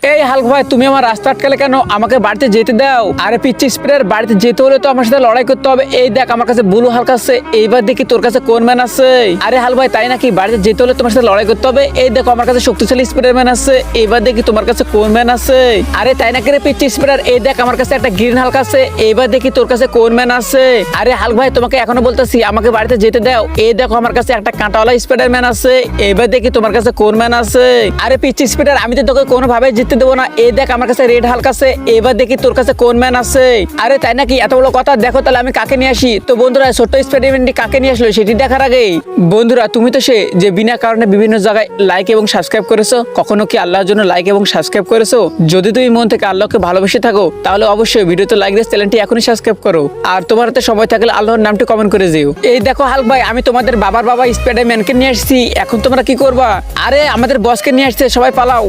এই হাল্ক ভাই, তুমি আমার রাস্তা আটকালে কেন? আমাকে বাড়িতে যেতে দাও। আরে পিচ্চি স্প্রেয়ার, বাড়িতে যেতে হলে তো আমার সাথে লড়াই করতে হবে। এই দেখ আমার কাছে ব্লু হাল্ক আছে, এইবার দেখি তোর কাছে কোন ম্যান আছে। আরে হাল্ক ভাই, তাই নাকি? বাড়িতে যেতে হলে তোমার সাথে লড়াই করতে হবে। এই দেখো আমার কাছে শক্তিশালী স্প্রেয়ার ম্যান আছে, এইবার দেখি তোমার কাছে কোন ম্যান আছে। আরে তাই নাকি রে পিচ্চি স্প্রেয়ার? এই দেখ আমার কাছে একটা গ্রিন হাল্ক আছে, এইবার দেখি তোর কাছে কোন ম্যান আছে। আরে হাল্ক ভাই, তোমাকে এখনো বলতেছি আমাকে বাড়িতে যেতে দাও। এই দেখো আমার কাছে একটা কাঁটাওয়ালা স্প্রেয়ার ম্যান আছে, এইবার দেখি তোমার কাছে কোন ম্যান আছে। আরে পিচ্চি স্প্রেয়ার, আমি তো তোকে কোনোভাবে জিততে দেবো না। এই দেখ আমার কাছে রেড হাল্ক আছে, এবার দেখি তোর কাছে কোন ম্যান আছে। আরে তাই নাকি? এত বড় কথা, দেখো তাহলে আমি কাকে নিয়ে আসি। তো বন্ধুরা, ছোট্ট স্পাইডারম্যানটি কাকে নিয়ে আসলো সেটি দেখার আগে বন্ধুরা, তুমি তো সে যে বিনা কারণে বিভিন্ন জায়গায় লাইক এবং সাবস্ক্রাইব করেছো। কখনো কি আল্লাহর জন্য লাইক এবং সাবস্ক্রাইব করেছো? যদি তুমি মন থেকে আল্লাহকে ভালোবেসে থাকো তাহলে অবশ্যই ভিডিওতে লাইক দিয়ে চ্যানেলটি এখনই সাবস্ক্রাইব করো। আর তোমার হাতে সময় থাকলে আল্লাহর নামটি কমেন্ট করে দিও। এই দেখো হাল্ক ভাই, আমি তোমাদের বাবার বাবা স্পাইডারম্যানকে নিয়ে আসছি, এখন তোমরা কি করবা? আরে আমাদের বসকে নিয়ে আসছে, সবাই পালাও।